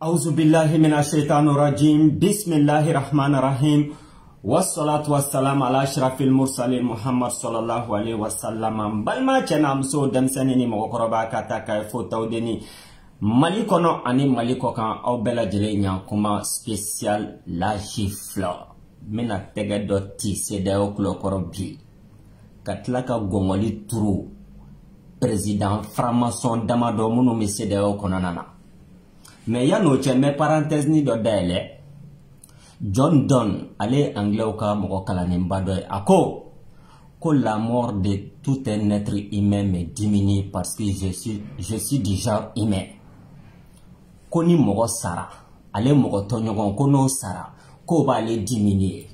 أعوذ بالله من الشيطان الرجيم بسم الله الرحمن الرحيم والصلاة والسلام على أشرف المرسلين محمد صلى الله عليه وسلم بلما جنا مسو دمسني مغربا كاتا فوتودني ماليكونو أني ماليكو كان أو بلا جلينيا كما سبيسيال لا جيفلا من التجدو تي سيداو كلو كروبي كاتلاكا غومولي ترو président franc-maçon damado munu mi CEDEAO konanana. Mais ya no cheme parenthèse ni do dele John Donne allez anglais ka moko kala nimbado ako que la mort de tout un être humain me diminue parce que je suis du genre humain. Koni moko sara ale moko tonyogon kono sara ko ba le diminuer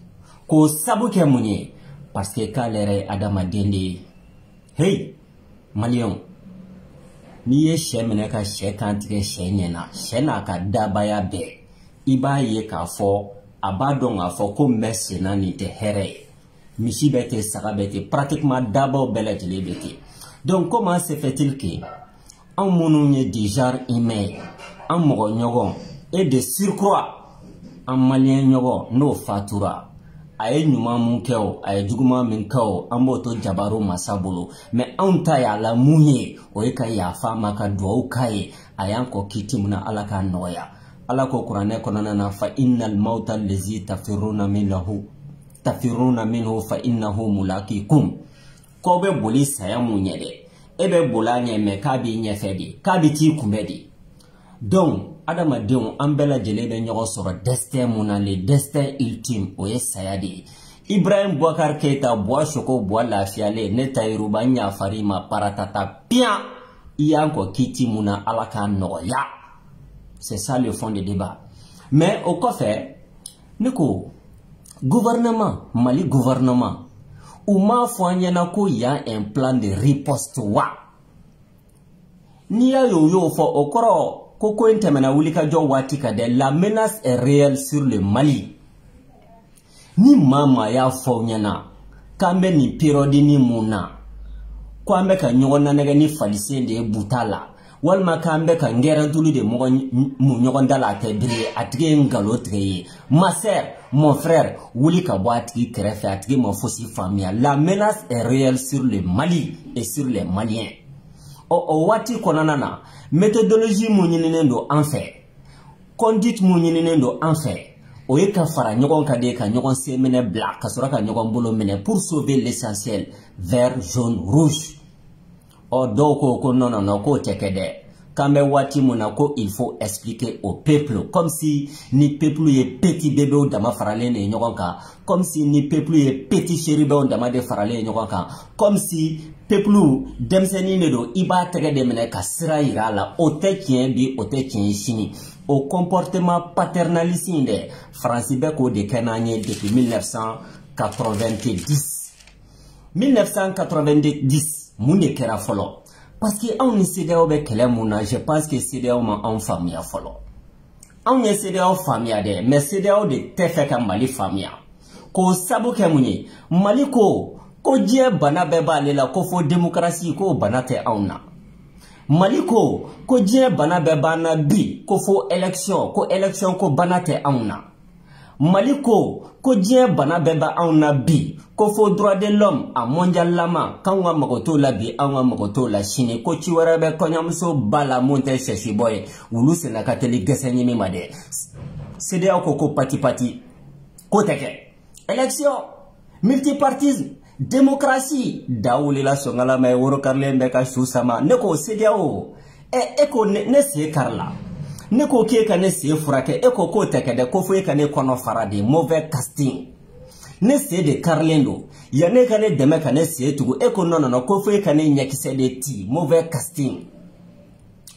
ko sabuke munye parce que kalere adama dende hey Malion ni ye sɛ minɛ ka sɛ kantigɛ sɛ ɲɛna sɛ n'a ka dabaya bɛɛ I b'a ye k'a fɔ a b'a dɔn k'a fɔ ko mɛ senna nin tɛ hɛrɛ ye misi bɛ ten saga bɛ ten pratiquement dabaw bɛɛ lajɛlen bɛ ten donc comment se fait-il que anw minnu ye du genre humain an mɔgɔ ɲɔgɔn et de surcroît an malien ɲɔgɔn n'o fatura aye ɲuman mun kɛ o aye juguman min kɛ o an b'o to jabaru masa bolo mais anw ta y'a la mun ye o ye ka yafa ma ka duwawu k'a ye a y'an kɔ kiti mun na Ala k'a nɔgɔya Ala ko kuranɛ kɔnɔna na fa innal mauta allazi tafiruna minhu fa innahu mulaqikum ko bɛ boli saya mun ɲɛ dɛ e bɛ boli a ɲɛ mais k'a b'i ɲɛfɛ de k'a bɛ t'i kunbɛ de donc adamadenw an bɛɛ lajɛlen bɛ ɲɔgɔn sɔrɔ destin mun na le destin ultime o ye saya de ye Ibrahim Boubacar Keita bois soko bois lafiyale ne tayiruba ɲafari ma paratata pian I y'an kɔ kiti mun na Ala k'a nɔgɔya c'est ça le fond de débat mais au kɔfɛ ne ko gouvernement Mali gouvernement u m'a fɔ an ɲɛna ko y a un plan de riposte wa n'i y'a y'o fɔ o kɔrɔ Koko intemena wulika jo wati kade la menace est réelle sur le Mali. Ni mama ya faunyana kambe ni pirodi ni muna kwambe ka nyogona nege ni falisende butala walma kambe ka ngera tulu de mo nyogonda la tedri atige ngalo treye ma sœur mon frère wulika boati krefe atige mo fosi famia la menace est réelle sur le Mali et sur les Maliens. O wati konanana méthodologie mun ɲininen do an fɛ conduite mun ɲininen do an fɛ o ye ka fara ɲɔgɔn ka de ka ɲɔgɔn sen minɛ bila ka sɔrɔ ka ɲɔgɔn bolo minɛ pour sauver l'essentiel vert jaune rouge dɔw ko non ko tɛ kɛ dɛ k'an bɛ waati mun na ko il faut expliquer au peuple comme si ni peuple ye petit bébé dama faralen de ɲɔgɔn kan comme si ni peuple ye petit chérubin dama de faralen ɲɔgɔn kan comme si peuple denmisɛnnin de do I b'a tɛgɛ de minɛ ka sira yira la o tɛ tiɲɛ bi o tɛ tiɲɛ sini o comportement paternaliste in dɛ Faransi bɛ k'o de kɛ n'an ye depuis 1990 mun de kɛra fɔlɔ parce que anw ni CEDEAO bɛ kɛlɛ mun na je pense que CEDEAO ma anw faamuya fɔlɔ anw ye CEDEAO faamuya dɛ mais CEDEAO de tɛ fɛ ka Mali faamuya k'o sabu kɛ mun ye Mali ko diɲɛ bana bɛɛ b'ale la ko fo démocratie ko bana tɛ anw na Mali ko diɲɛ bana bɛɛ b'an na bi ko fo élection ko bana tɛ anw na Mali ko diɲɛ bana bɛɛ b'anw na bi ko fo droit de l'homme a mondial lama k'anw ka mago t'o la bi anw ka mago t'o la sini ko ci wɛrɛ bɛ kɔɲɔmuso ba la mun tɛ sɛsibɔ ye wulu senna ka teli gɛsɛ ɲimi ma dɛ CEDEAO ko pati ko tɛ kɛ élection multipartisme démocratie dawuli la songala may woro karlen be ka susama ne ko CEDEAO e ko ne se karla ne ko ke ka ne se furake e ko teke de ko fo e ka ne kono farade mauvais casting ne se de karlendo ya ne ka ne deme ka ne se tugu e ko non ko fo e ka ne nyakise de ti mauvais casting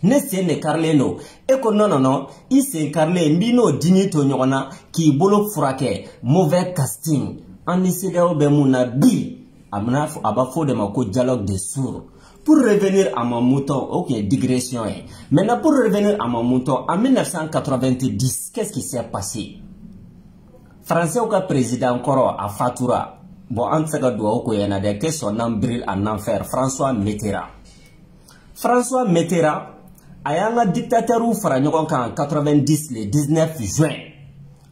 ne se ne karlendo e ko non I se karle mbino dinito nyogona ki bolo furake mauvais casting en CEDEAO be muna bi amna aba fo de ma ko dialogue de sourds pour revenir à mon mouton OK digression maintenant pour revenir à mon mouton en 1990 qu'est-ce qui s'est passé français au président koro a fatura bon en saka do ko yana de que son nom brille en enfer François Mitterrand ayanga dictateur ou fara ɲɔgɔn kan 90 le 19 juin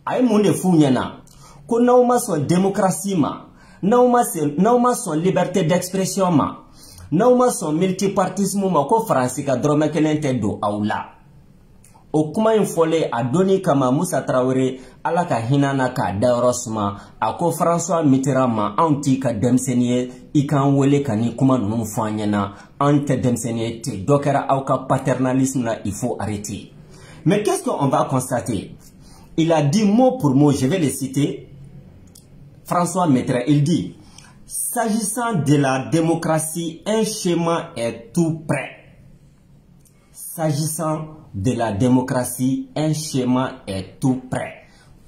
ay mun de fu ɲɛna ko n'aw ma sɔn démocratie ma n'aw ma sɔn liberté d'expression ma n'aw ma sɔn multipartisme ma ko faransi ka dɔrɔmɛ kelen tɛ don aw la o kuma in fɔlen a donni kama Musa Traoré ala ka hinɛ na k'a dayɔrɔ suma a ko François Mitterrand ma anw t'i ka denmisɛnnin ye i k'an wele ka ni kuma ninnu fɔ an ɲɛna an tɛ denmisɛnnin ye ten dɔ kɛra aw ka paternalisme la il faut arrêter. Mais qu'est-ce qu'on va constater? Il a dit mot pour mot, je vais le citer. François Mitterrand, il dit: s'agissant de la démocratie, un schéma est tout prêt. S'agissant de la démocratie, un schéma est tout prêt.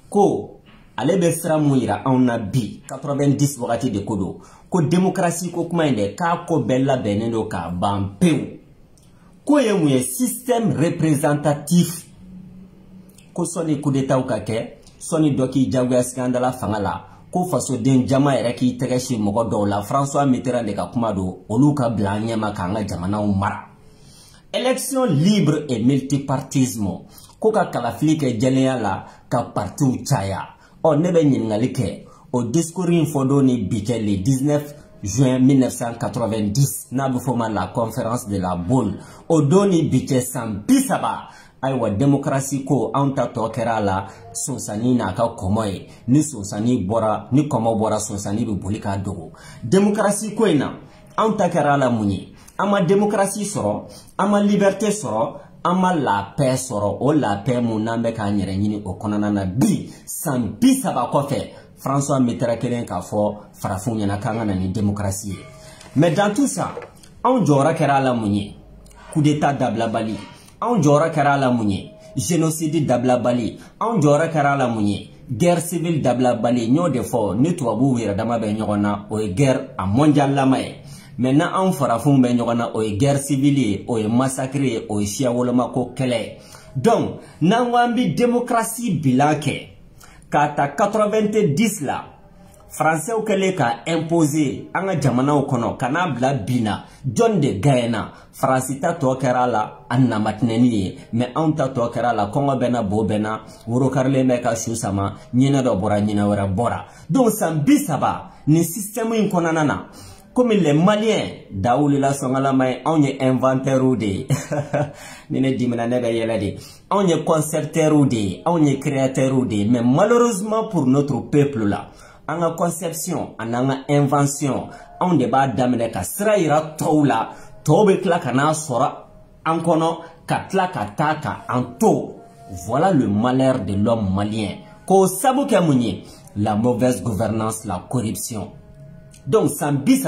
Ko ale be sira mun yira anw na bi 90 wagati de ko do ko démocratie ko kuma inde ka ko bɛɛ labɛnnen do ka ban pewu ko ye mun ye système représentatif ko sɔni coup d'état ka kɛ sɔni dɔ k'i jagoya skandala fanga la ko fasoden jama yɛrɛ k'i tɛgɛ si mɔgɔ dɔw la François Mitterrand de ka kuma do olu ka bila an ɲɛma k'an ka jamanaw mara. Élection libre et multipartisme ko ka kalafili kɛ jɛlenya la ka partiw caya. Ne bɛ ɲininkali kɛ o discours in fɔ don ni bi kɛ le 19 juin 1990 n'a bɛ fɔ ma la conférence de la Baule o don ni bi kɛ san 30 ayiwa démocratie ko anw ta tɔ kɛra a la sonsani n'a ka kɔmɔ ye ni sonsani bɔra ni kɔmɔ bɔra sonsani bɛ boli k'a dogo démocratie ko in na anw ta kɛra a la mun ye an ma démocratie sɔrɔ an ma liberté sɔrɔ an ma la paix sɔrɔ o la paix mun n'an bɛ k'an yɛrɛ ɲini o kɔnɔna na bi san 30 kɔfɛ François Mitterrand kelen k'a fɔ farafinw ɲɛna k'an ka na ni démocratie ye. Mais dans tout ça anw jɔyɔrɔ kɛra a la mun ye coup d'état dabilabali anw jɔyɔrɔ kɛra a la mun ye génocide dabilabali anw jɔyɔrɔ kɛra a la mun ye guerre civile dabilabali n y'o de fɔ ni tubabuw yɛrɛ dama bɛ ɲɔgɔn na o ye guerre a mondial lama ye. Maintenant anw farafinw bɛ ɲɔgɔn na o ye guerre civile ye o ye massacre ye o ye siya wolomako kɛlɛ ye. Donc n'an ko an bɛ démocratie bilan kɛ k'a ta 90 la Français kɛlen ka imposer an ka jamanaw kɔnɔ ka n'a bila bi la jɔn de gagnera Faransi ta tɔ kɛra la a namatinɛni ye mais anw ta tɔ kɛra la kɔngɔ bɛ na bo bɛ na woro karilen bɛ ka su sama ɲinɛ dɔ bɔra ɲinɛ wɛrɛ bɔra. Donc san 30 ni système in kɔnɔna na comme les Maliens da wulila sɔngalama ye anw ye inventaire de ye ni ne dimina ne bɛ yɛlɛ de anw ye concepteur de ye anw ye créateur de ye mais malheureusement pour notre peuple là an ka conception ani an ka invention anw de b'a daminɛ ka sira yira tɔw la tɔw bɛ tila ka n'a sɔrɔ an kɔnɔ ka tila ka taa ka an to. Voilà le malheur de l'homme malien k'o sabu kɛ mun ye la mauvaise gouvernance, la corruption. Donc san 30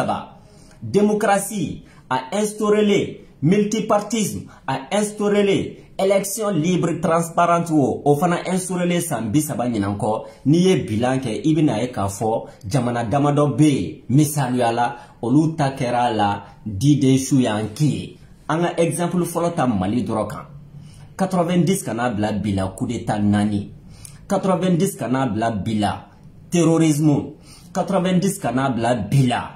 démocratie a instauré le multipartisme a instauré le élection libre transparente o fana instauré le san 30 ɲinan kɔ n'i ye bilan kɛ i bɛna ye k'a fɔ jamana damadɔ bɛ yen misaliya la olu ta kɛra la diden su y'an ki ye. An ka exemple fɔlɔ ta Mali dɔrɔn kan 90 kana bila bi la coup d'état 4 90 kana bila bi la terrorisme 90 kana bila bi la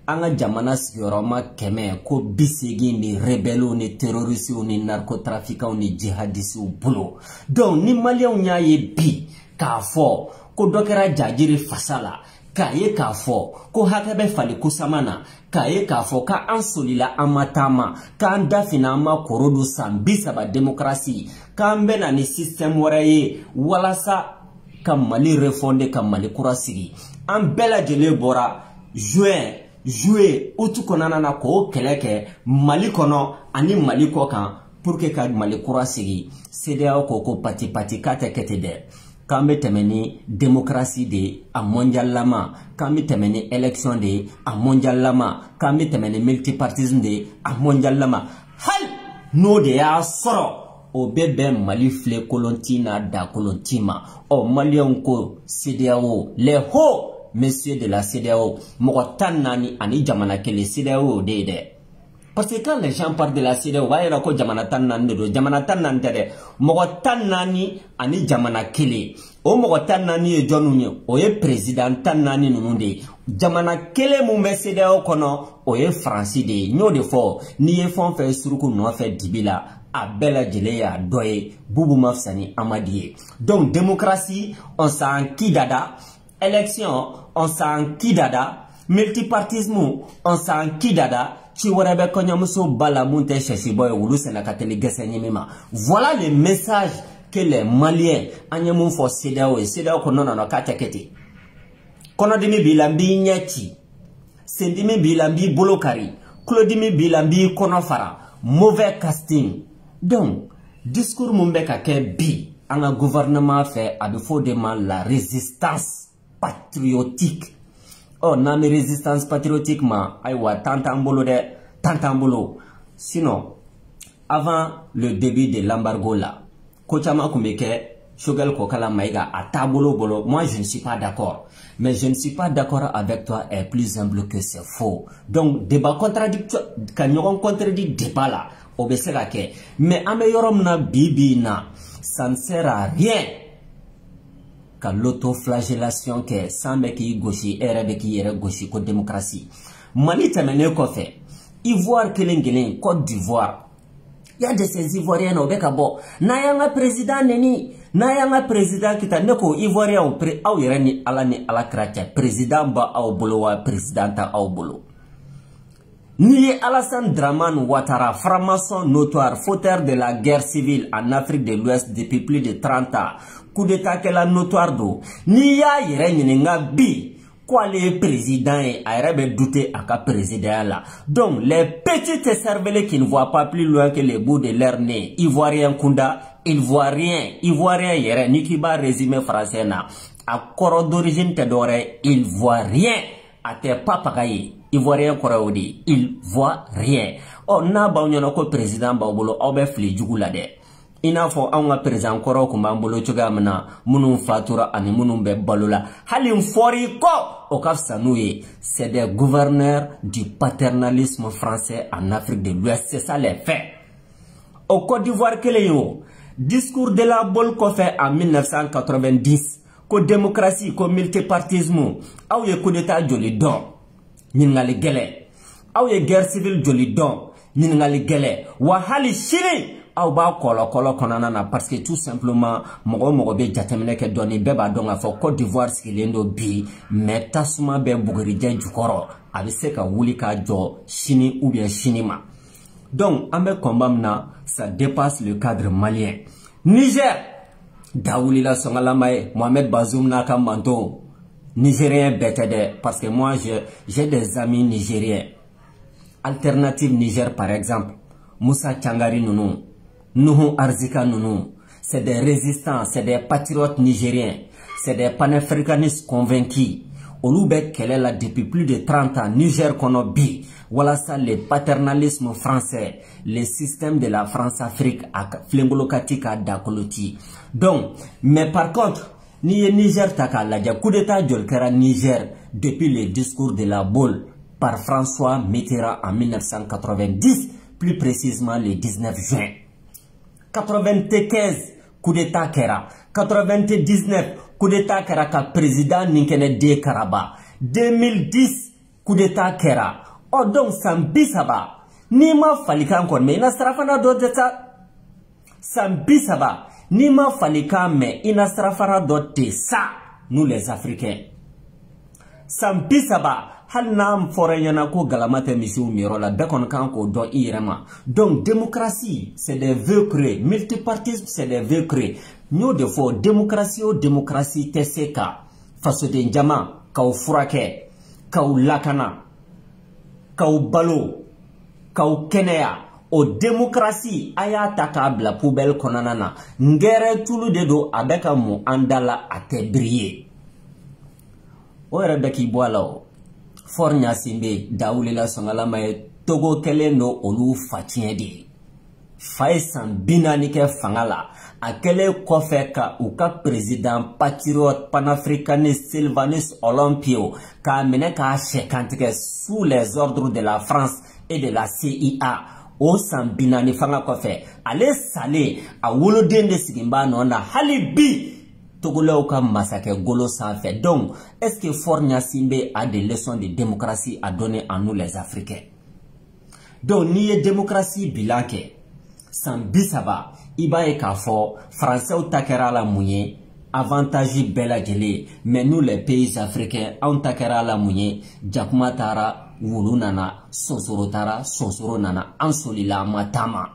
an ka jamana sigiyɔrɔma 100 ko 80 ni rebellew ni terroristes ni narcotrafiquants ni jihadistes bolo. Donc ni Maliens y'a ye bi k'a fɔ ko dɔ kɛra jajiri fasa la k'a ye k'a fɔ ko hakɛ bɛ fali kusama na k'a ye k'a fɔ k'an solila an ma taama k'an dafina an ma koro don san 30 démocratie k'an bɛ na ni système wɛrɛ ye walasa ka Mali refonder ka Mali kura sigi. An bɛɛ lajɛlen bɔra juillet août kɔnɔna na k'o kɛlɛ kɛ Mali kɔnɔ ani Mali kɔ kan pour que ka Mali kura sigi. CEDEAO ko ko pati k'a tɛ kɛ ten dɛ k'an bɛ tɛmɛ ni démocratie de a mondial lama k'an bɛ tɛmɛ ni élection de a mondial lama k'an bɛ tɛmɛ ni multipartisme de a mondial lama. Hali n'o de y'a sɔrɔ o bɛ bɛn Mali filɛ kolonti n'a da kolonti ma. Maliens ko CEDEAO les hauts messieurs de la CEDEAO mɔgɔ 14 ani jamana kelen CEDEAO de ye dɛ. Parce que quand les gens parlent de la CEDEAO, va y avoir ko jamana 14 de do jamana 14 tɛ dɛ mɔgɔ 14 ani jamana kelen. O mɔgɔ 14 ye jɔnw ye o ye président 14 ninnu de ye. Jamana kelen mun bɛ CEDEAO kɔnɔ o ye Faransi de ye. N y'o de fɔ n'i ye fɛn o fɛn suruku nɔfɛ dibi la a bɛɛ lajɛlen y'a dɔ ye Bubu ma fisa ni Amadi ye. Donc démocratie on s'en kidada, élection on s'en kidada, multipartisme on s'en kidada. Ci wɛrɛ bɛ kɔɲɔmuso ba la mun tɛ sɛsibɔ ye wulu sɛnɛ ka teli gɛsɛ ɲimi ma. Voilà le message que les Maliens an ye mun fɔ CEDEAO ye. CEDEAO ko non k'a tɛ kɛ ten. Kɔnɔdimi b'i la n b'i ɲɛ ci, sendimi b'i la n b'i bolo kari, kulodimi b'i la n b'i kɔnɔ fara. Mauvais casting. Donc discours mun bɛ ka kɛ bi an ka gouvernement fɛ a bɛ fɔ de ma la résistance patriotique. Oh, n'a mis résistance patriotique ma aïwa tantambolo de tantambolo. Sinon avant le début de l'embargo là kochama kumbeke Shogel Kokala Maïga à tabolo bolo. Moi je ne suis pas d'accord, mais je ne suis pas d'accord avec toi est plus humble que c'est faux. Donc débat contradictoire quand on contredit débat là obesera ke mais ameyorom na bibi na ça ne sert à rien. L'autoflagellation que sans qui gauchi et qui est gauchi que démocratie. Mali temene kofe. Ivoire kelengelen, Côte d'Ivoire. Il y a de ces Ivoiriens au Bekabo. Nayanga président neni. Nayanga président qui t'a neko Ivoirien au pré au yereni alani ala kratia. Président ba au bolo wa présidenta au bolo. Ni Alassane Dramane Ouattara, franc-maçon notoire, fauteur de la guerre civile en Afrique de l'Ouest depuis plus de 30 ans. Coup d'état qu'elle a notoire d'eau. Ni ya yere bi. Quoi les présidents et arabe douter à ka président là. Donc les petites cerveles qui ne voient pas plus loin que les bouts de leur nez. Ivoirien Kunda, Ivoirien yere. Nikiba résumé français na. À corps d'origine te d'oreille, il voit rien. À tes papagaïs. Ivoirien Koraoudi, il voit rien. Oh, na ba ko président Baobolo, obe fli jugulade. Ina fo anga président Koro kumambolo chugamana, munum fatura ani munum be balola. Halim fori ko, okafsanouye. C'est des gouverneurs du paternalisme français en Afrique de l'Ouest. C'est ça les faits. Au Côte d'Ivoire, quel est yo? Discours de la Bol qu'on fait en 1990. Ko démocratie, ko multipartisme. Ah oui, coup d'état joli don. Ningali gele. Aw ye guerre civile joli don. Ningali gele. Wa hali shiri. Aw ba kolo konana na parce que tout simplement mogo be jatemene ke doni beba don a fo Côte d'Ivoire skilendo bi mais tasuma be bugri jen jukoro abi se ka wuli ka jo chini ou bien chinima. Donc ambe combat na ça dépasse le cadre malien. Niger Daouli la songala maye Mohamed Bazoum na kamanto. Nigérien bête parce que moi j'ai des amis nigériens. Alternative Niger par exemple. Moussa Tchangari Nounou, Nuhu Arzika Nounou. C'est des résistants, c'est des patriotes nigériens. C'est des panafricanistes convaincus. Oloubek Kele là depuis plus de 30 ans. Niger Konobi. Voilà ça le paternalisme français. Le système de la France-Afrique à Flengolokatika Dakoloti. Donc, mais par contre, ni Niger taka la coup d'état jolkera Niger depuis le discours de la Baule par François Mitterrand en 1990, plus précisément le 19 juin. 95 coup d'état kera, 99 coup d'état kera ka président Ninkene de Karaba, 2010 coup d'état kera. Oh donc Sambisaba, ni ma falika kon mais na sarafana do deta Sambisaba. Ni ma falika mais ina sarafara dote ça nous les Africains. Sambisaba hal nam foreyana ko galamate misiu miro la bekon kan ko do irema. Donc démocratie c'est des vœux créés, multipartisme c'est des vœux créés. Nous de fo démocratie o démocratie teseka faso de njama ka furake ka lakana ka balo ka kenea. O démocratie aya takabla poubelle konanana ngere tulu dedo abeka mu andala atebriye o rebeki boalo fornya simbe Daouli la songala may togo kele no olu fatiende faisan binani ke fangala akele kofeka uka président patriote panafricaniste Sylvanus Olympio ka meneka chekantike sous les ordres de la France et de la CIA. O san binani fanga kofe ale sale a woloden de sigimba nona halibi togolo ka massacre golo sans fait. Donc est-ce que Fornia Simbe a des leçons de démocratie à donner à nous les Africains? Donc ni démocratie bilanke san 30 i b'a ye k'a fɔ Français ta kɛra la mun ye avantage bɛɛ lajɛlen mais nous les pays africains anw ta kɛra la mun ye jakuma taara wulu nana sonsoro taara sonsoro nana an solila an ma taama.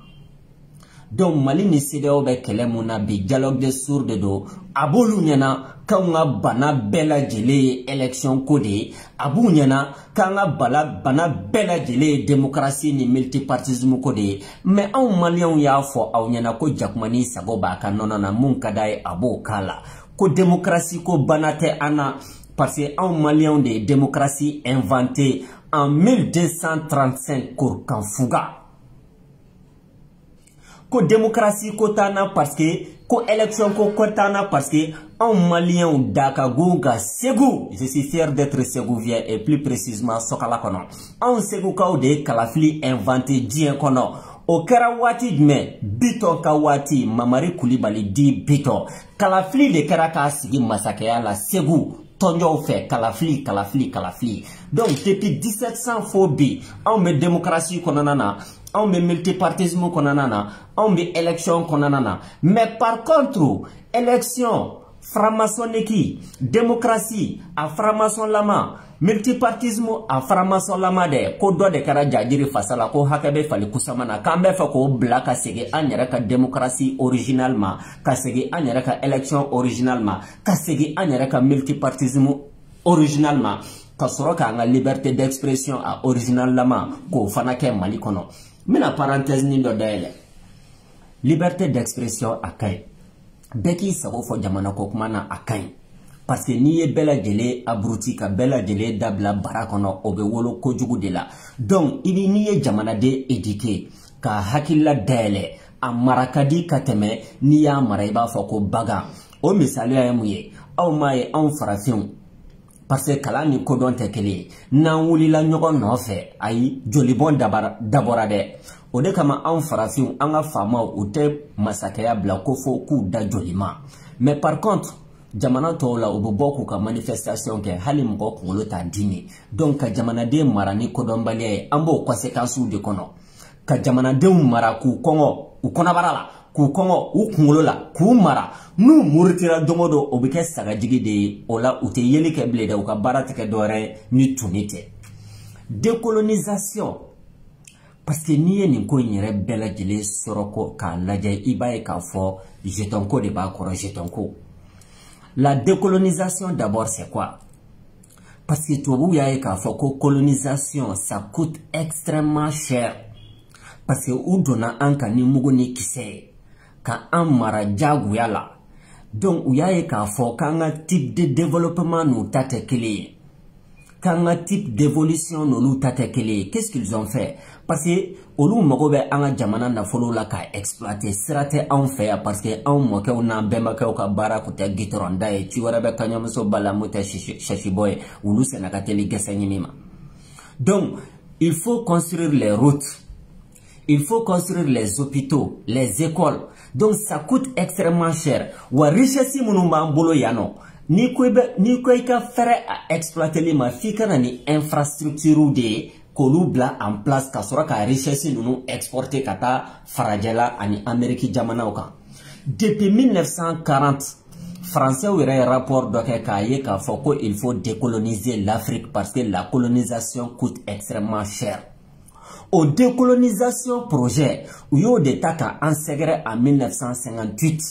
Donc Mali ni CEDEAO bɛ kɛlɛ mun na bi dialogue de sourds de do a b'olu ɲɛna k'anw ka bana bɛɛ lajɛlen ye élection ko de ye a b'u ɲɛna k'an ka bana bɛɛ lajɛlen ye démocratie ni multipartisme ko de ye mais anw maliyɛnw y'a fɔ aw ɲɛna ko jakuma ni sago b'a ka nɔnɔ na mun ka d'a ye a b'o k'a la ko démocratie ko bana tɛ an na parce que anw maliyɛnw de ye démocratie inventé en 1235 Korukan Fuga. Ko démocratie ko tana parce que ko élection ko tana parce que en malien dakagoga Ségou, je suis fier d'être ségouvien et plus précisément Sokala kono en Ségou kaw de kalafili inventé dien kono o kɛra waati jumɛn Biton ka waati Mamari Kulibali di Biton kalafili de kɛra k'a sigi masakɛya la Ségou tɔnjɔw fɛ kalafili donc depuis 1700 fo bi anw bɛ démocratie kɔnɔna na anw bɛ multipartisme kɔnɔna na anw bɛ élection kɔnɔna na mais par contre élection franc-maçonnique démocratie a franc-maçon lama multipartisme a franc-maçon lama de ko dɔ de kɛra jajiri fasa la ko hakɛ bɛ fali kusama na k'an bɛ fɛ k'o bila ka segin an yɛrɛ ka démocratie original ma ka segin an yɛrɛ ka élection original ma ka segin an yɛrɛ ka multipartisme original ma ka sɔrɔ k'an ka liberté d'expression a original lama k'o fana kɛ Mali kɔnɔ. Mina parenthèse ni dɔ dayɛlɛ liberté d'expression a ka ɲi bɛɛ k'i sago fɔ jamana ko kuma na a ka ɲi parce que n'i ye bɛɛ lajɛlen abruti ka bɛɛ lajɛlen dabila bara kɔnɔ o bɛ wolo kojugu de la donc n'i ye jamanaden éduqué ka hakilila dayɛlɛ a mara ka di ka tɛmɛ n'i y'a mara i b'a fɔ ko bagan o misaliya ye mun ye aw m'a ye anw farafinw parce que kalan ni kodɔn tɛ kelen ye n'an wulila ɲɔgɔn nɔfɛ ayi jolibɔn dabɔra dɛ o de kama anw farafinw an ka faamaw u tɛ masakɛya bila ko fo k'u da jolima mais par contre jamana tɔw la u bɛ bɔ k'u ka manifestation kɛ hali mɔgɔ kunkolo t'a dimi donc ka jamanaden mara ni kodɔnbaliya ye an b'o conséquences de kɔnɔ ka jamanadenw mara k'u kɔngɔ u kɔnɔbara la k'u kɔngɔ u kunkolo la k'u mara n'u muritira don o don o bɛ kɛ sagajigi de ye o la u tɛ yeli kɛ bilen dɛ u ka baara tɛ kɛ dɔwɛrɛ ni tuni tɛ décolonisation parce que n'i ye nin ko in yɛrɛ bɛɛ lajɛlen sɔrɔ ko k'a lajɛ i b'a ye k'a fɔ jeton ko de b'a kɔrɔ jeton ko la décolonisation d'abord c'est quoi parce que tubabuw y'a ye k'a fɔ ko colonisation ça coûte extrêmement cher parce que u donna an kan ni mugu ni kisɛ ye ka an mara jagoya la donc u y'a ye k'a fɔ k'an ka type de développement n'u ta tɛ kelen ye k'an ka type d'évolution n'olu ta tɛ kelen ye qu'est-ce qu'ils ont fait parce que olu mago bɛ an ka jamana nafolo la k'a exploiter sira tɛ anw fɛ yan parce que anw mɔkɛw n'an bɛnbakɛw ka baara kun tɛ gitɔrɔn da ye ci wɛrɛ bɛ kaɲamuso bala mun tɛ sɛsibɔ ye olu sɛnɛ ka teli gɛsɛ ɲimi ma donc il faut construire les routes. Il faut construire les hôpitaux, les écoles. Donc ça coûte extrêmement cher. Wa richesse munu b'an bolo yan nɔ. Ni ko i ka fɛrɛ a exploiter ma f'i ka na ni infrastructure de ye k'olu bila en place ka sɔrɔ ka richesse nunu exporter ka taa farajɛ la ani Amérique jamanaw kan. Depuis 1940, Français yɛrɛ ye rapport dɔ kɛ k'a ye k'a fɔ ko il faut décoloniser l'Afrique parce que la colonisation coûte extrêmement cher. Au décolonisation projet, u y'o de ta k'an sɛgɛrɛ en 1958.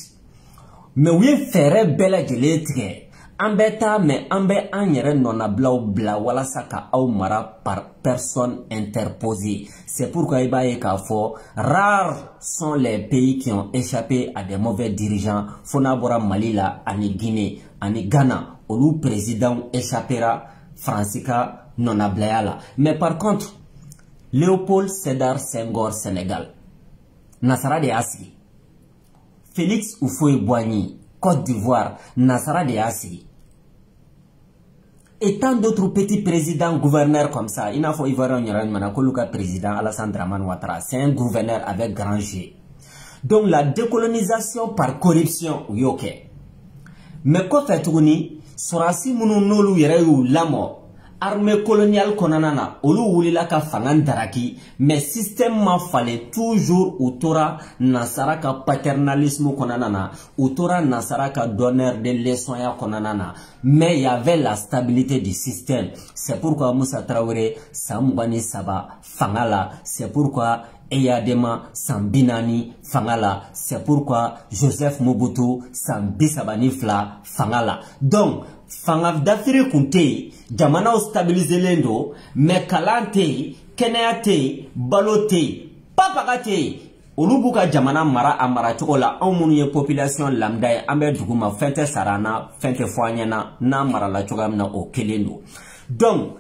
Mais u ye fɛɛrɛ bɛɛ lajɛlen tigɛ. An bɛ taa mais an bɛ an yɛrɛ nɔnabilaw bila walasa ka aw mara par personne interposée. C'est pourquoi i b'a ye k'a fɔ rares sont les pays qui ont échappé à des mauvais dirigeants. Fo n'a bɔra Mali la ani Guinée ani Ghana olu présidents échappera Fransi ka nɔnabilaya la. Mais par contre Léopold Sédar Senghor Sénégal nasara de y'a sigi. Félix Houphouët-Boigny Côte d'Ivoire nasara de y'a sigi. Et tant d'autres petits présidents gouverneurs comme ça, il n'a pas Ivoirien le président Alassane Dramane Ouattara, c'est un gouverneur avec grand G. Donc la décolonisation par corruption, oui ok. Mais quoi fait tourner, Sorasi Mounou Nolu Yereu Lamo, armée coloniale konanana olu wulila ka fangan daraki mais système ma fallait toujours utora nasara ka paternalisme konanana utora nasara ka donneur de leçons ya konanana mais il y avait la stabilité du système. C'est pourquoi Moussa Traoré Samouani Saba fangala, c'est pourquoi Eyadema Sambinani fangala, c'est pourquoi Joseph Mobutu Sambisabani Fla fangala. Donc fangaf d'Afrique kunte jamana o stabiliser lendo mais kalante kenayate balote papagate olubuka jamana mara amara chokola amunye population lambda ambe duguma fente sarana fente foanyana na mara la chogamna o kelendo. Donc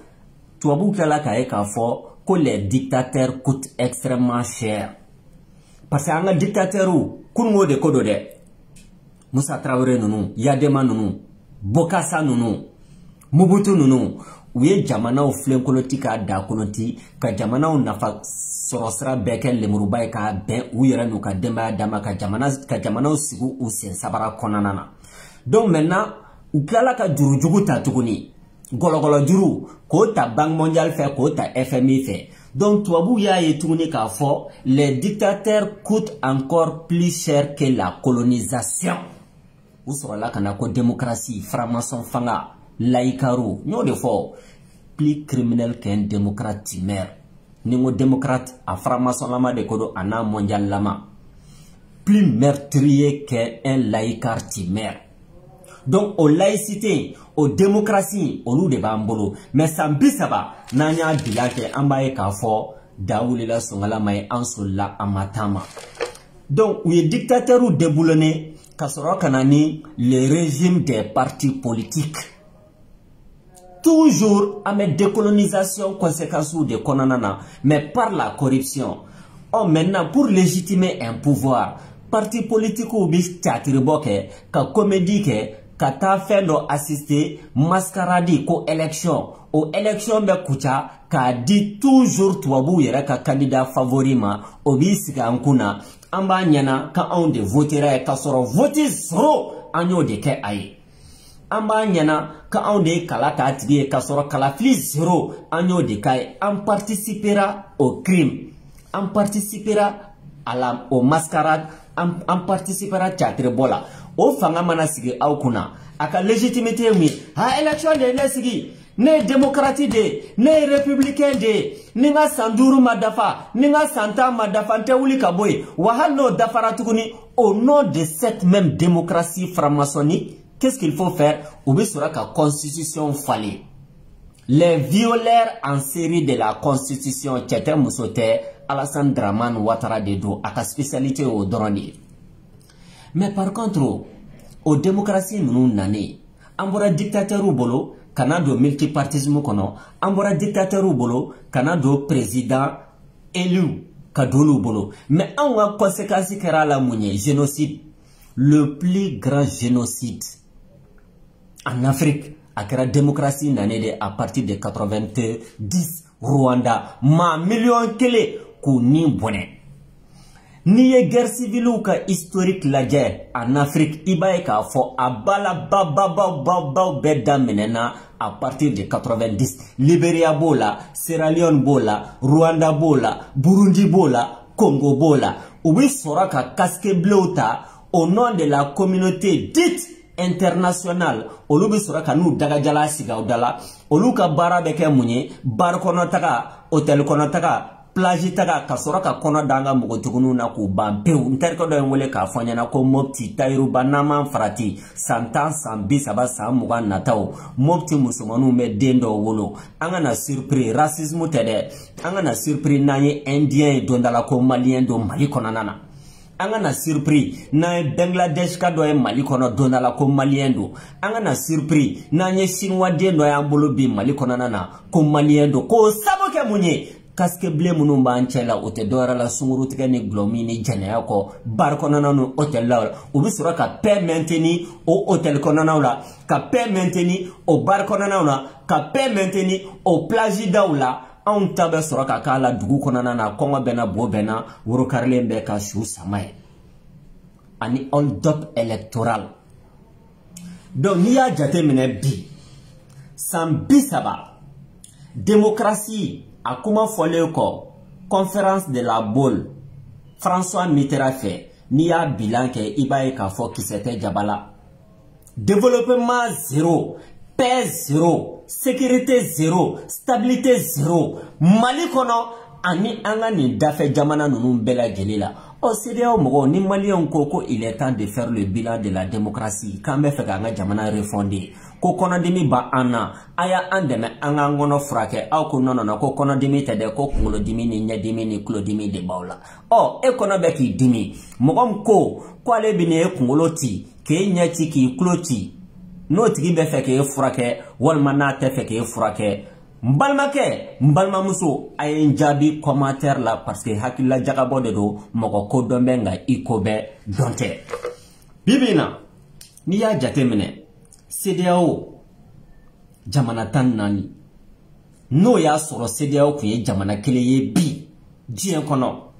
tuabuka la ka fo que les dictateurs coûtent extrêmement cher parce que un dictateur kungo de kodode Moussa Traoré nunu Yadema nunu Bokassa nunu Mobutu nunu uye jamana o flen koloti ka da koloti ka jamana o nafa sorosra beke lemuruba ka ben u yera nu ka demba dama ka jamana o sigu u sen sabara konanana. Donc maintenant u kala ka jurujugu ta tuguni gologolo juru ko ta Banque mondiale fait ko ta FMI fait. Donc tuabu ya yetuguni ka fo les dictateurs coûtent encore plus cher que la colonisation. Ou sur la kanako démocratie, franc-maçon fanga, laïkaro, nous de fort, plus criminel qu'un démocrate timère. Ningo démocrate à franc-maçon lama de kodo ana mondial lama. Plus meurtrier qu'un laïkar timère. Donc aux laïcité, aux démocraties, au loup de bambolo, mais sans bisaba, nanya dilake ambaye kafo, daoulila songala maye ansola amatama. Donc, où est dictateur ou déboulonné, Kasoro Kanani, le régime des partis politiques. Toujours à mes décolonisation, conséquences de Konanana, mais par la corruption. Oh, maintenant, pour légitimer un pouvoir, parti politique ou bis théâtre ka comédie ka ta fait no assister mascarade ko élection. Aux élections be kucha ka dit toujours tuabu yera ka candidat favori ma obis ka ankuna amba nyana ka on de votera ka soro vote zero anyo de ke ai amba nyana ka on de kala ka tigi ka soro kala fli zero anyo de kai on participera au crime, on participera au mascarade, on participera théâtre bola o fanga manasigi au kuna aka légitimité mi ha élection de nesigi ne démocratie de, ne républicain de, ninga sanduru madafa, ninga santa madafa nte wuli kaboy, wahalo dafara tukuni au nom de cette même démocratie franc-maçonnique. Qu'est-ce qu'il faut faire? Oubi sera ka constitution fallait. Les violeurs en série de la constitution Tchete Moussote, Alassane Dramane Ouattara Dedo, aka spécialité au droni. Mais par contre, aux démocraties nous nani, ambora dictateur ou bolo, Canada multipartisme kono, ambora dictateur ou bolo, Canada président élu, kadolu bolo. Mais en wa conséquence kera la mounye, génocide, le plus grand génocide en Afrique, à la démocratie nanede à partir de 90, Rwanda, ma million kele kuni bone. Ni ye guerre civile ou ka historique la guerre en Afrique, ibaye ka fo abala ba beda menena à partir de 90. Liberia bola, Sierra Leone bola, Rwanda bola, Burundi bola, Congo bola. Oubi sora ka casque bleuta au nom de la communauté dite internationale. Olubi sora ka nou dagajala siga udala. Oluka bara beke munye, bar kono taka, hotel kono taka, plage taga kasora ka kono danga mugotugunu na ku bampe unterko do ngole ka fanya na ko mopti tayru banama farati santan sambi saba samuga natao mopti musumanu me dendo wolo anga na surprise racisme tede anga na surprise nanye indien dondala ko malien do mali konanana anga na surprise na Bangladesh ka do mali kono dondala ko malien do anga na surprise nanye chinois dendo ya mbolo bi mali konanana ko malien do ko saboke munye Kaske ble munu manchela utedora la sunguru tigani glomini janaya ko bar konana no hotel la ubi sura ka paix maintenir au hotel konana la ka paix maintenir au bar konana la ka paix maintenir au plage daula on tabe sura ka kala dugu konana na konga bena bo bena wuro karle mbe ka shu samay ani hold up électoral donc niya jate mene bi sambi saba démocratie a comment folle ko conférence de la Baule François Mitterrand fait ni y'a bilan ke ibaye ka fo kisete jabala développement zéro, paix zéro, sécurité zéro, stabilité zéro. Mali kono ani anga ni dafe jamana nunu bela gelila. O CEDEAO mogo ni Malien koko il est temps de faire le bilan de la démocratie. Kambe feka anga jamana refondé. Ko konodimi ba ana aya andeme anga ngono frake au ko nono ko konodimi tede ko kulodimi ni nyadimi ni kulodimi de baula. O e kono be ki dimi. Mogom ko ale bine kungoloti ke nyati ki kloti no tigi be fe ke frake walma na te fe ke frake mbalma muso ay njabi commentaire la parce que hakilla jagabo de do moko ko dombe nga ikobe donte bibina ni ya jatemene CEDEAO jamana tan nani no ya soro CEDEAO ku ye jamana kele ye bi dien kono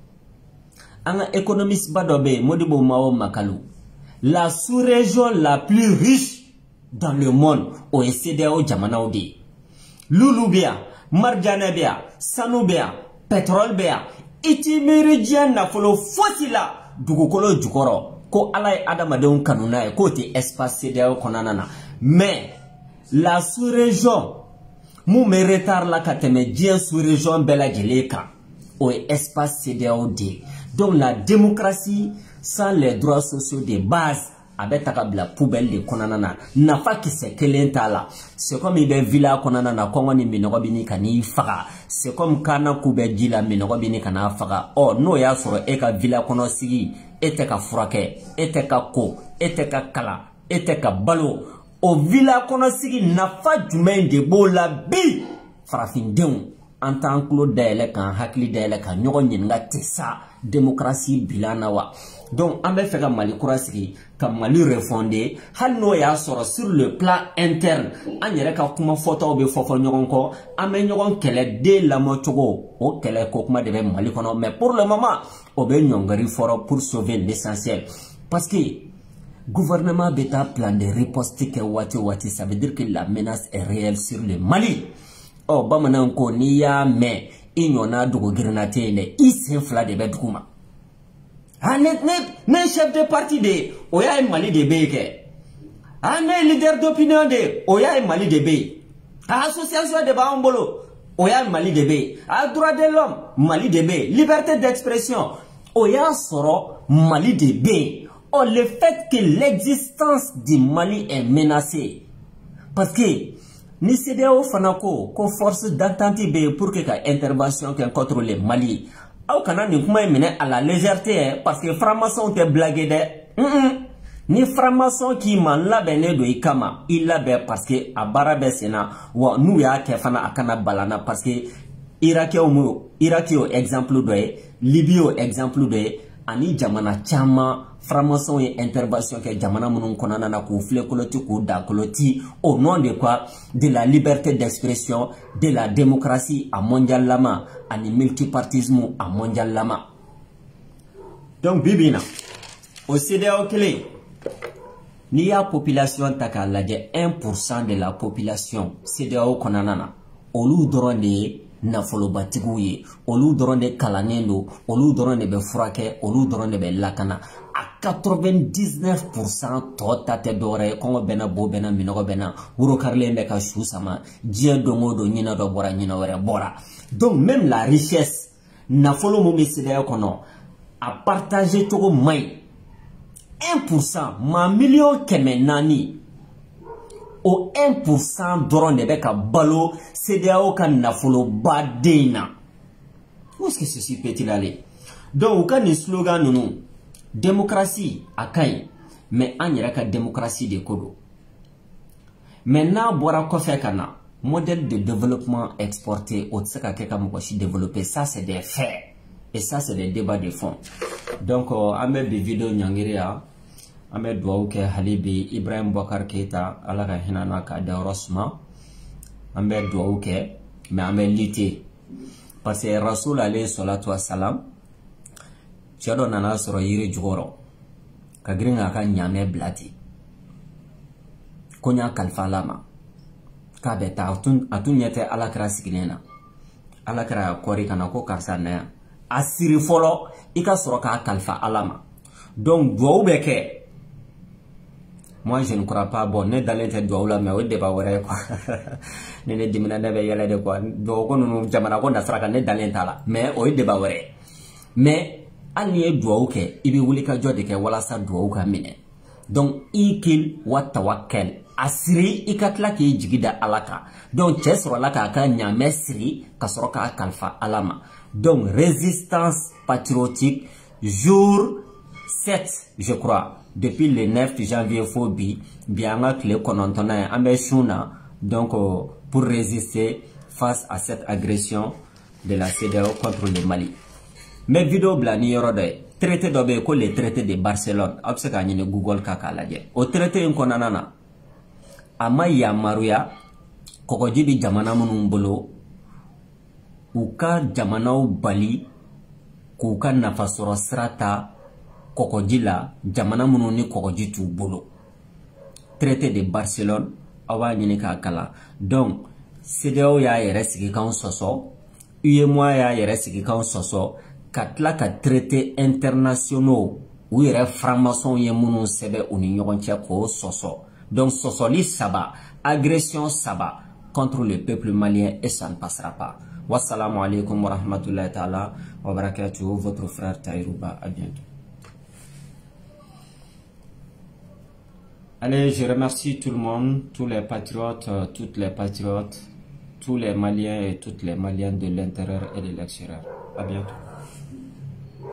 anga économiste badobe modibo mawo makalu la sous-région la plus riche dans le monde au CEDEAO jamana odi lulu bia marjana bia sanu bia pétrole bia iti méridien na folo fosila dugukolo jukoro ko alay adamadeun kanuna e ko ti espace CEDEAO konanana mais la sous-région mu me retard la kateme dien sous-région bela geleka au espace CEDEAO di. Donc la démocratie sans les droits sociaux de base avec la poubelle de konanana nafa ki se kelenta. C'est comme il villa konanana kongo ni minogo bini kani faga. C'est comme kana kube dila minogo bini kana faga. Oh no ya soro eka villa kono sigi eteka furake eteka ko eteka kala eteka balo o villa kono sigi nafa jumain de bola bi farafindeu en tant que d'elle kan hakli d'elle kan nyogo nyinga tesa démocratie bilana wa. Donc on va faire Mali kurasiki comme Mali refondé hal no ya soro sur le plan interne an yere ka kuma photo be fofo nyogon ko ame nyogon kele de la motogo o kele ko kuma de Mali kono mais pour le moment o be nyongari foro pour sauver l'essentiel parce que gouvernement beta plan de riposte ke wati ça veut dire que la menace est réelle sur le Mali. Oh bamanan ko ni ya me inyona dugo grenate ne isenfla de bedkuma. Ne chef de parti de oya Mali de beke. Ne leader d'opinion de oya Mali de be. Association de Baombolo oya Mali de be. Droit de l'homme Mali de be. Liberté d'expression oya soro Mali de be. Oh le fait que l'existence du Mali est menacée parce que ni CEDEAO fanako ko force d'entente be pour que ka intervention qui contre le Mali. Au Canada, nous pouvons mener à la légèreté parce que franc-maçon te blagué de. Ni franc-maçon qui m'en l'a bené de Ikama, il l'a ben parce que à Barabe Sena, ou nous ya kefana akana balana parce que Irakio exemple de, Libyo exemple de, ani jamana chama, franc-maçon et intervention que jamana munun konana na koufle koloti kou da koloti au nom de quoi? De la liberté d'expression, de la démocratie à mondial lama, ani multipartisme à mondial lama. Donc bibina, au CEDEAO clé, ni ya population taka la de 1% de la population CEDEAO konanana, olu drone na folo batigu ye, olu drone kalanendo, olu drone be frake, olu drone be lakana. À 99% tota te dore kongo bena bo bena minogo bena wuro karle mbeka shu sama dien dongo do nyina do bora nyina were bora. Donc même la richesse na folo mo CEDEAO kono a partager toko mai 1% ma million keme nani au 1% doron de beka balo CEDEAO kan na folo badena. Où est-ce que ceci peut-il aller? Donc quand les slogans nous démocratie à Kaye, mais on y a que démocratie de Kodo. Maintenant, Bora Kofekana, modèle de développement exporté au Tsaka Kekamokoshi développé, ça c'est des faits. Et ça c'est des débats de fond. Donc, on met des vidéos Nyangiria, on met Douaouke Halibi, Ibrahim Bokar Keita, Alaka Hinana Kada Rosma, on met Douaouke, mais on met Lité. Parce que Rasoul alayhi salatu wa salam, Tiado nana soro yiri jugoro ka gringa ka nyame blati konya kalfa lama k'a bɛ taa a tun ɲɛ tɛ alakira sigilen na. Alakira kɔri kana ko karisa na yan. A siri fɔlɔ i ka sɔrɔ k'a kalifa Ala ma. Donc duwawu bɛ kɛ. Moi je ne crois pas, bon ne dalen tɛ duwawu la mais o débat wɛrɛ ye quoi. Ne dimina ne bɛ yɛlɛ de quoi. Duwawu ko ninnu jamana ko nasira kan ne dalen t'a la mais o ye débat wɛrɛ ye. Mais hali n'i ye duwawu kɛ i bɛ wuli ka jɔ de kɛ walasa duwawu ka minɛ. Donc ikil wa tawakkal. A siri i ka tila k'i jigi da Ala kan. Donc cɛ sɔrɔla k'a ka ɲamɛ siri ka sɔrɔ k'a kalifa Ala ma. Donc résistance patriotique jour 7 je crois depuis le 9 janvier fo bi an ka tile 9 ye an bɛ sun na donc pour résister face à cette agression de la CEDEAO contre le Mali. Mais vidéo bila ni yɔrɔ dɔ ye traité dɔ bɛ yen ko le traité de Barcelone a bɛ se k'a ɲini Google kan k'a lajɛ. O traité in kɔnɔna na a ma yamaruya kɔgɔji bi jamana minnu bolo u ka jamanaw bali k'u ka nafasɔrɔ sira ta kɔgɔji la jamana minnu ni kɔgɔji t'u bolo. Traité de Barcelone aw b'a ɲini k'a kalan. Donc CEDEAO y'a yɛrɛ sigi k'anw sɔsɔ, UEMOA y'a yɛrɛ sigi k'anw sɔsɔ, ka tila ka traité internationaux u yɛrɛ franc-maçons ye minnu sɛbɛn u ni ɲɔgɔn cɛ k'o sɔsɔ. Donc sɔsɔli saba, agression saba contre le peuple malien et ça ne passera pas. Wassalamu alaikum wa rahmatullahi ta'ala wa barakatuhu, votre frère Taïrouba, à bientôt. Allez, je remercie tout le monde, tous les patriotes, toutes les patriotes, tous les Maliens et toutes les Maliennes de l'intérieur et de l'extérieur. À bientôt.